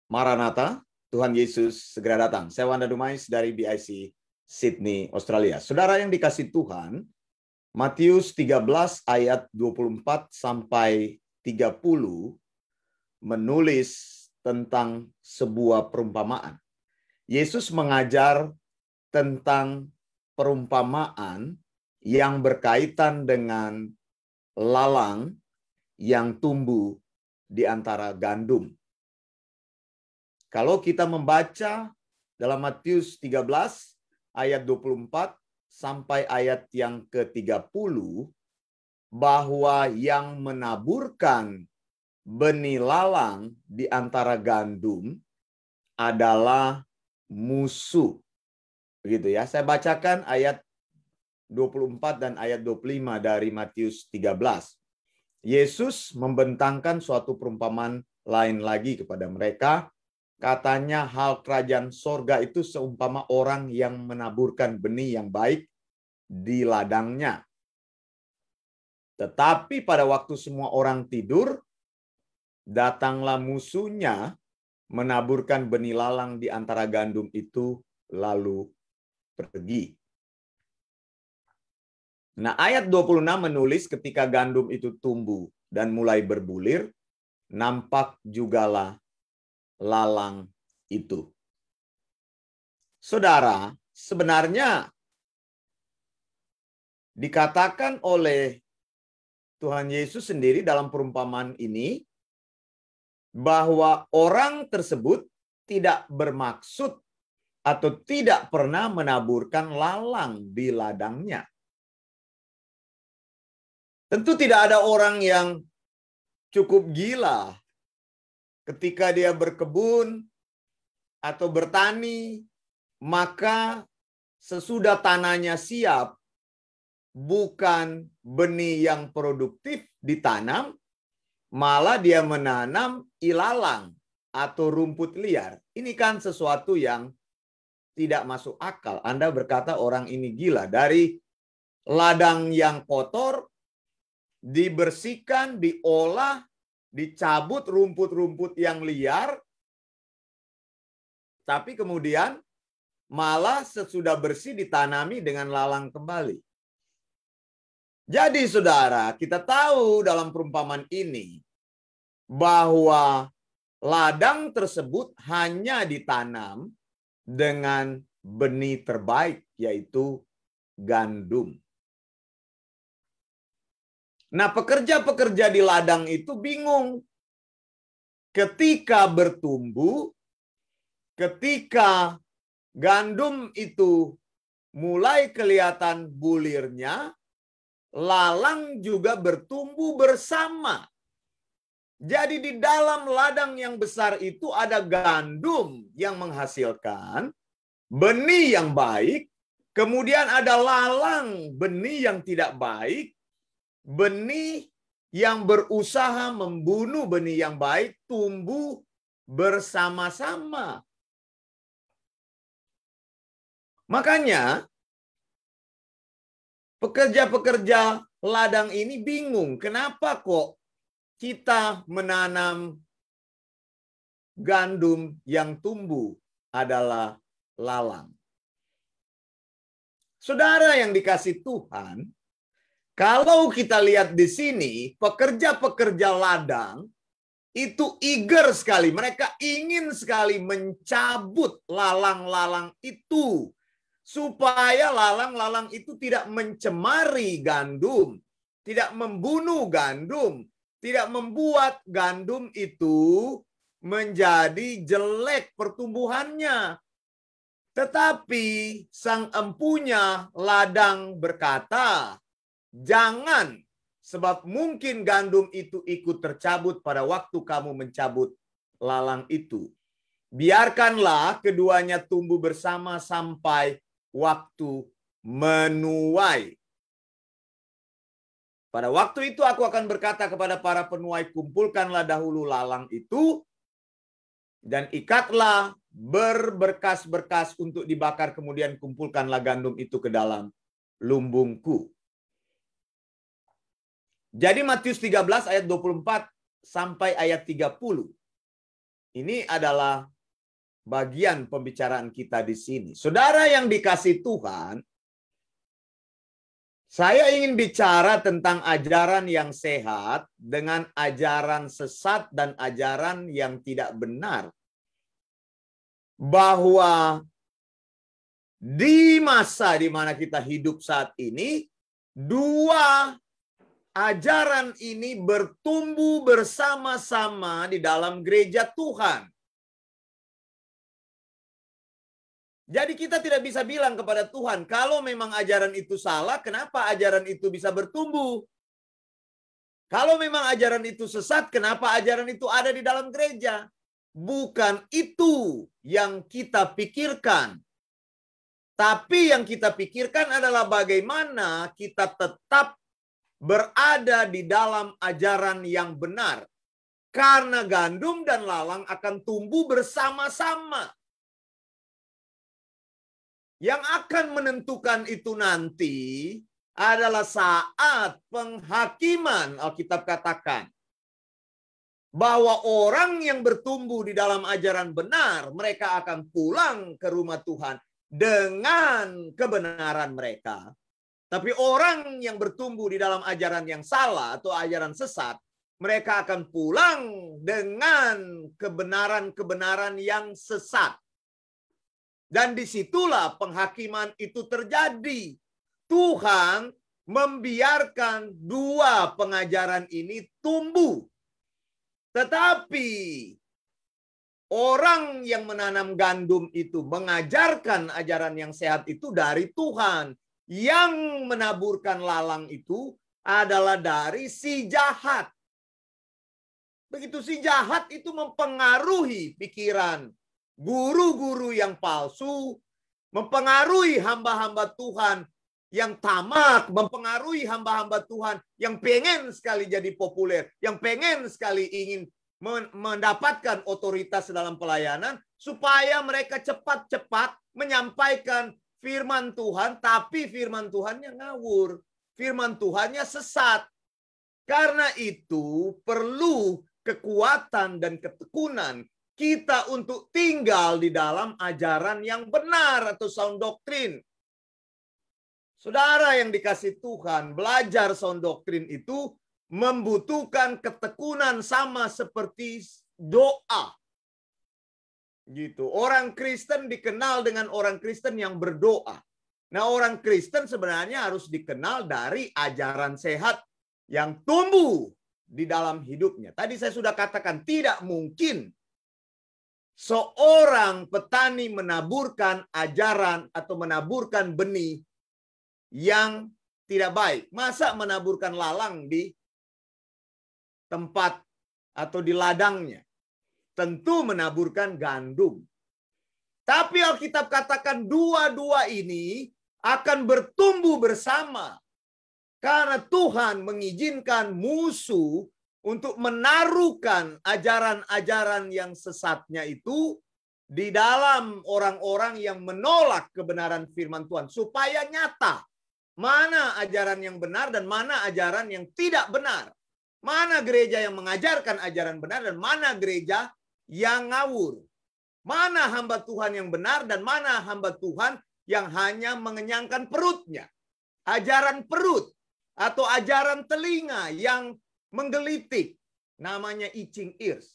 Maranatha, Tuhan Yesus segera datang. Saya Wanda Dumais dari BIC Sydney, Australia. Saudara yang dikasih Tuhan, Matius 13 ayat 24 sampai 30 menulis tentang sebuah perumpamaan. Yesus mengajar tentang perumpamaan yang berkaitan dengan lalang yang tumbuh di antara gandum. Kalau kita membaca dalam Matius 13 ayat 24 sampai ayat yang ke-30, bahwa yang menaburkan benih lalang di antara gandum adalah musuh. Begitu ya. Saya bacakan ayat 24 dan ayat 25 dari Matius 13. Yesus membentangkan suatu perumpamaan lain lagi kepada mereka. Katanya hal kerajaan sorga itu seumpama orang yang menaburkan benih yang baik di ladangnya. Tetapi pada waktu semua orang tidur, datanglah musuhnya menaburkan benih lalang di antara gandum itu lalu pergi. Nah, ayat 26 menulis ketika gandum itu tumbuh dan mulai berbulir, nampak jugalah lalang itu. Saudara, sebenarnya dikatakan oleh Tuhan Yesus sendiri dalam perumpamaan ini bahwa orang tersebut tidak bermaksud atau tidak pernah menaburkan lalang di ladangnya. Tentu tidak ada orang yang cukup gila ketika dia berkebun atau bertani, maka sesudah tanahnya siap, bukan benih yang produktif ditanam, malah dia menanam ilalang atau rumput liar. Ini kan sesuatu yang tidak masuk akal. Anda berkata orang ini gila. Dari ladang yang kotor, dibersihkan, diolah, dicabut rumput-rumput yang liar, tapi kemudian malah sesudah bersih ditanami dengan lalang kembali. Jadi saudara, kita tahu dalam perumpamaan ini bahwa ladang tersebut hanya ditanam dengan benih terbaik, yaitu gandum. Nah, pekerja-pekerja di ladang itu bingung. Ketika bertumbuh, ketika gandum itu mulai kelihatan bulirnya, lalang juga bertumbuh bersama. Jadi di dalam ladang yang besar itu ada gandum yang menghasilkan benih yang baik, kemudian ada lalang benih yang tidak baik, benih yang berusaha membunuh benih yang baik tumbuh bersama-sama. Makanya pekerja-pekerja ladang ini bingung, kenapa kok kita menanam gandum yang tumbuh adalah lalang. Saudara yang dikasih Tuhan, kalau kita lihat di sini, pekerja-pekerja ladang itu eager sekali. Mereka ingin sekali mencabut lalang-lalang itu. Supaya lalang-lalang itu tidak mencemari gandum. Tidak membunuh gandum. Tidak membuat gandum itu menjadi jelek pertumbuhannya. Tetapi sang empunya ladang berkata, jangan, sebab mungkin gandum itu ikut tercabut pada waktu kamu mencabut lalang itu. Biarkanlah keduanya tumbuh bersama sampai waktu menuai. Pada waktu itu aku akan berkata kepada para penuai, kumpulkanlah dahulu lalang itu dan ikatlah berberkas-berkas untuk dibakar, kemudian kumpulkanlah gandum itu ke dalam lumbungku. Jadi Matius 13 ayat 24 sampai ayat 30. Ini adalah bagian pembicaraan kita di sini. Saudara yang dikasihi Tuhan, saya ingin bicara tentang ajaran yang sehat dengan ajaran sesat dan ajaran yang tidak benar. Bahwa di masa di mana kita hidup saat ini, dua ajaran ini bertumbuh bersama-sama di dalam gereja Tuhan. Jadi kita tidak bisa bilang kepada Tuhan, kalau memang ajaran itu salah, kenapa ajaran itu bisa bertumbuh? Kalau memang ajaran itu sesat, kenapa ajaran itu ada di dalam gereja? Bukan itu yang kita pikirkan. Tapi yang kita pikirkan adalah bagaimana kita tetap berada di dalam ajaran yang benar. Karena gandum dan lalang akan tumbuh bersama-sama. Yang akan menentukan itu nanti adalah saat penghakiman. Alkitab katakan bahwa orang yang bertumbuh di dalam ajaran benar, mereka akan pulang ke rumah Tuhan dengan kebenaran mereka. Tapi orang yang bertumbuh di dalam ajaran yang salah atau ajaran sesat, mereka akan pulang dengan kebenaran-kebenaran yang sesat. Dan disitulah penghakiman itu terjadi. Tuhan membiarkan dua pengajaran ini tumbuh. Tetapi orang yang menanam gandum itu mengajarkan ajaran yang sehat itu dari Tuhan. Yang menaburkan lalang itu adalah dari si jahat. Begitu si jahat itu mempengaruhi pikiran guru-guru yang palsu, mempengaruhi hamba-hamba Tuhan yang tamak, mempengaruhi hamba-hamba Tuhan yang pengen sekali jadi populer, yang pengen sekali ingin mendapatkan otoritas dalam pelayanan, supaya mereka cepat-cepat menyampaikan firman Tuhan, tapi firman Tuhannya ngawur, firman Tuhannya sesat. Karena itu perlu kekuatan dan ketekunan kita untuk tinggal di dalam ajaran yang benar atau sound doctrine. Saudara yang dikasihi Tuhan, belajar sound doctrine itu membutuhkan ketekunan sama seperti doa. Gitu. Orang Kristen dikenal dengan orang Kristen yang berdoa. Nah, orang Kristen sebenarnya harus dikenal dari ajaran sehat yang tumbuh di dalam hidupnya. Tadi saya sudah katakan tidak mungkin seorang petani menaburkan ajaran atau menaburkan benih yang tidak baik. Masa menaburkan lalang di tempat atau di ladangnya? Tentu menaburkan gandum. Tapi Alkitab katakan dua-dua ini akan bertumbuh bersama. Karena Tuhan mengizinkan musuh untuk menaruhkan ajaran-ajaran yang sesatnya itu di dalam orang-orang yang menolak kebenaran firman Tuhan. Supaya nyata mana ajaran yang benar dan mana ajaran yang tidak benar. Mana gereja yang mengajarkan ajaran benar dan mana gereja yang ngawur. Mana hamba Tuhan yang benar dan mana hamba Tuhan yang hanya mengenyangkan perutnya. Ajaran perut atau ajaran telinga yang menggelitik, namanya itching ears.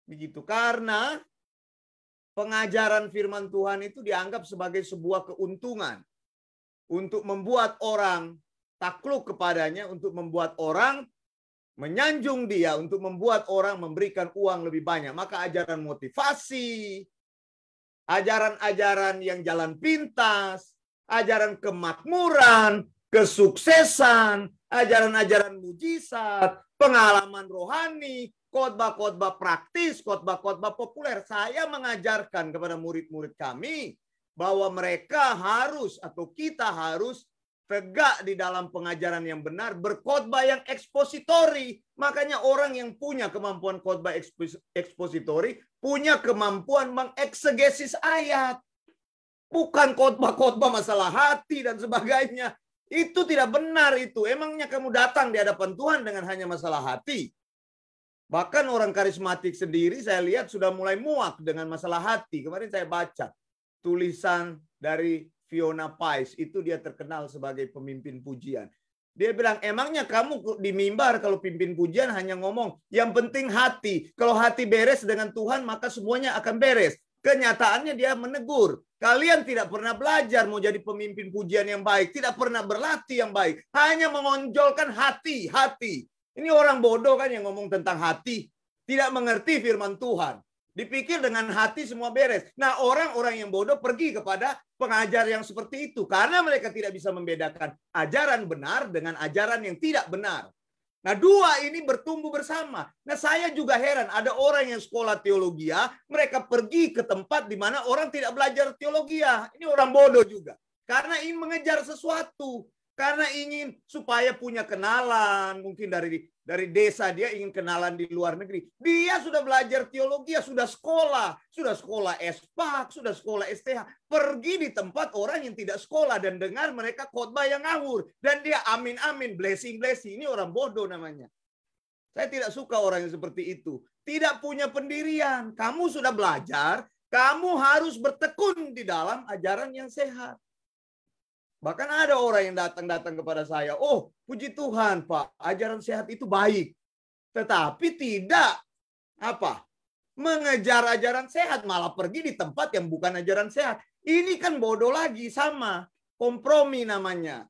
Begitu, karena pengajaran firman Tuhan itu dianggap sebagai sebuah keuntungan untuk membuat orang takluk kepadanya, untuk membuat orang menyanjung dia, untuk membuat orang memberikan uang lebih banyak. Maka ajaran motivasi, ajaran-ajaran yang jalan pintas, ajaran kemakmuran, kesuksesan, ajaran-ajaran mujizat, pengalaman rohani, khotbah-khotbah praktis, khotbah-khotbah populer. Saya mengajarkan kepada murid-murid kami bahwa mereka harus atau kita harus tegak di dalam pengajaran yang benar, berkhotbah yang ekspositori. Makanya orang yang punya kemampuan khotbah ekspositori punya kemampuan mengeksegesis ayat. Bukan khotbah-khotbah masalah hati dan sebagainya. Itu tidak benar itu. Emangnya kamu datang di hadapan Tuhan dengan hanya masalah hati? Bahkan orang karismatik sendiri saya lihat sudah mulai muak dengan masalah hati. Kemarin saya baca tulisan dari Fiona Pais, itu dia terkenal sebagai pemimpin pujian. Dia bilang, emangnya kamu di mimbar kalau pimpin pujian hanya ngomong, yang penting hati. Kalau hati beres dengan Tuhan, maka semuanya akan beres. Kenyataannya dia menegur, kalian tidak pernah belajar mau jadi pemimpin pujian yang baik, tidak pernah berlatih yang baik, hanya mengonjolkan hati. Ini orang bodoh kan yang ngomong tentang hati, tidak mengerti firman Tuhan. Dipikir dengan hati semua beres. Nah, orang-orang yang bodoh pergi kepada pengajar yang seperti itu. Karena mereka tidak bisa membedakan ajaran benar dengan ajaran yang tidak benar. Nah, dua ini bertumbuh bersama. Nah, saya juga heran. Ada orang yang sekolah teologi, mereka pergi ke tempat di mana orang tidak belajar teologi. Ini orang bodoh juga. Karena ingin mengejar sesuatu. Karena ingin supaya punya kenalan, mungkin dari desa dia ingin kenalan di luar negeri. Dia sudah belajar teologi, sudah sekolah S.Pak, sudah sekolah STH. Pergi di tempat orang yang tidak sekolah dan dengar mereka khotbah yang ngawur. Dan dia amin, blessing. Ini orang bodoh namanya. Saya tidak suka orang yang seperti itu. Tidak punya pendirian. Kamu sudah belajar, kamu harus bertekun di dalam ajaran yang sehat. Bahkan ada orang yang datang kepada saya, oh puji Tuhan Pak, ajaran sehat itu baik. Tetapi tidak mengejar ajaran sehat, malah pergi di tempat yang bukan ajaran sehat. Ini kan bodoh lagi, sama kompromi namanya.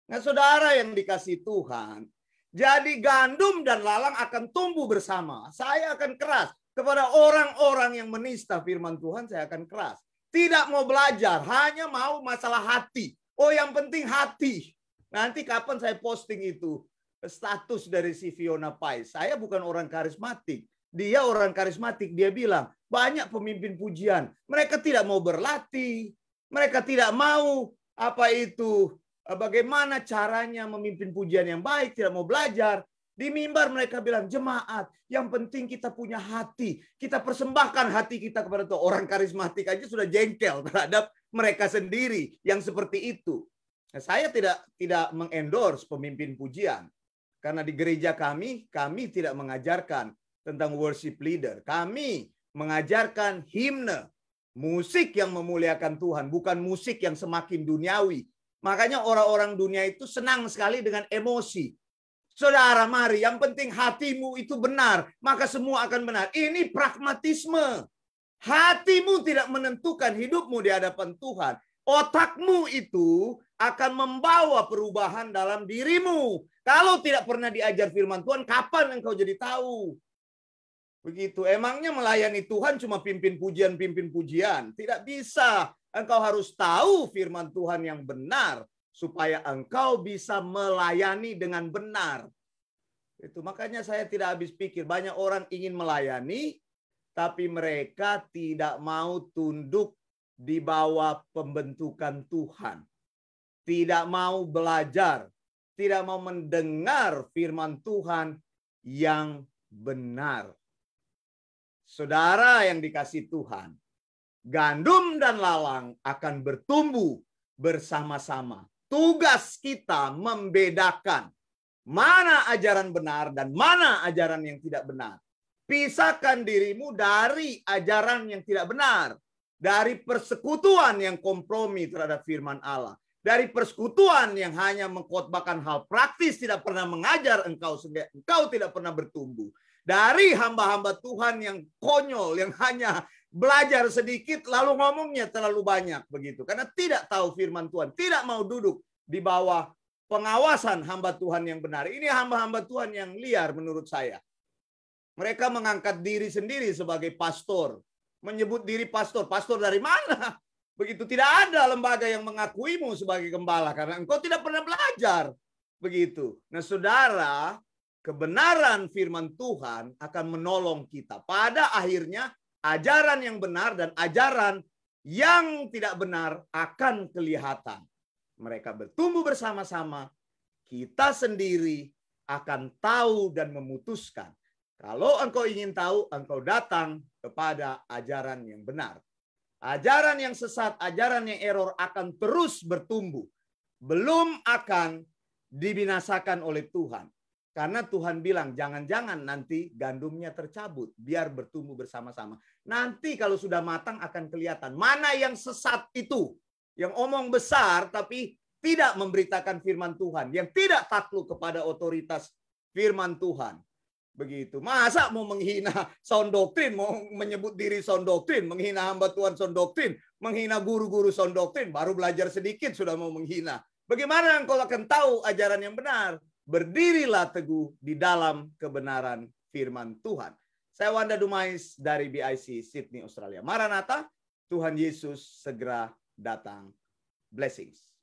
Nah, saudara yang dikasih Tuhan, jadi gandum dan lalang akan tumbuh bersama. Saya akan keras kepada orang-orang yang menista firman Tuhan, saya akan keras. Tidak mau belajar, hanya mau masalah hati. Oh, yang penting hati. Nanti kapan saya posting itu status dari si Fiona Pais. Saya bukan orang karismatik. Dia orang karismatik. Dia bilang banyak pemimpin pujian. Mereka tidak mau berlatih. Mereka tidak mau bagaimana caranya memimpin pujian yang baik. Tidak mau belajar. Di mimbar mereka bilang, jemaat, yang penting kita punya hati. Kita persembahkan hati kita kepada Tuhan. Orang karismatik aja sudah jengkel terhadap mereka sendiri yang seperti itu. Nah, saya tidak mengendorse pemimpin pujian. Karena di gereja kami tidak mengajarkan tentang worship leader. Kami mengajarkan himne, musik yang memuliakan Tuhan, bukan musik yang semakin duniawi. Makanya orang-orang dunia itu senang sekali dengan emosi. Saudara, mari, yang penting hatimu itu benar, maka semua akan benar. Ini pragmatisme. Hatimu tidak menentukan hidupmu di hadapan Tuhan. Otakmu itu akan membawa perubahan dalam dirimu. Kalau tidak pernah diajar firman Tuhan, kapan engkau jadi tahu? Begitu. Emangnya melayani Tuhan cuma pimpin pujian. Tidak bisa. Engkau harus tahu firman Tuhan yang benar, supaya engkau bisa melayani dengan benar. Itu makanya saya tidak habis pikir. Banyak orang ingin melayani, tapi mereka tidak mau tunduk di bawah pembentukan Tuhan. Tidak mau belajar, tidak mau mendengar firman Tuhan yang benar. Saudara yang dikasih Tuhan, gandum dan lalang akan bertumbuh bersama-sama. Tugas kita membedakan mana ajaran benar dan mana ajaran yang tidak benar. Pisahkan dirimu dari ajaran yang tidak benar. Dari persekutuan yang kompromi terhadap firman Allah. Dari persekutuan yang hanya mengkhotbahkan hal praktis, tidak pernah mengajar engkau sehingga engkau tidak pernah bertumbuh. Dari hamba-hamba Tuhan yang konyol, yang hanya belajar sedikit lalu ngomongnya terlalu banyak begitu. Karena tidak tahu firman Tuhan, tidak mau duduk di bawah pengawasan hamba Tuhan yang benar. Ini hamba-hamba Tuhan yang liar menurut saya. Mereka mengangkat diri sendiri sebagai pastor. Menyebut diri pastor. Pastor dari mana? Begitu, tidak ada lembaga yang mengakuimu sebagai gembala. Karena engkau tidak pernah belajar. Begitu. Nah, saudara, kebenaran firman Tuhan akan menolong kita. Pada akhirnya, ajaran yang benar dan ajaran yang tidak benar akan kelihatan. Mereka bertumbuh bersama-sama. Kita sendiri akan tahu dan memutuskan. Kalau engkau ingin tahu, engkau datang kepada ajaran yang benar. Ajaran yang sesat, ajaran yang error akan terus bertumbuh. Belum akan dibinasakan oleh Tuhan. Karena Tuhan bilang, jangan-jangan nanti gandumnya tercabut, biar bertumbuh bersama-sama. Nanti kalau sudah matang akan kelihatan mana yang sesat itu. Yang omong besar tapi tidak memberitakan firman Tuhan. Yang tidak takluk kepada otoritas firman Tuhan. Begitu. Masa mau menghina sound doktrin, mau menyebut diri sound doktrin, menghina hamba Tuhan sound doktrin, menghina guru-guru sound doktrin, baru belajar sedikit sudah mau menghina. Bagaimana engkau akan tahu ajaran yang benar? Berdirilah teguh di dalam kebenaran firman Tuhan. Saya Wanda Dumais dari BIC Sydney, Australia. Maranatha, Tuhan Yesus segera datang. Blessings.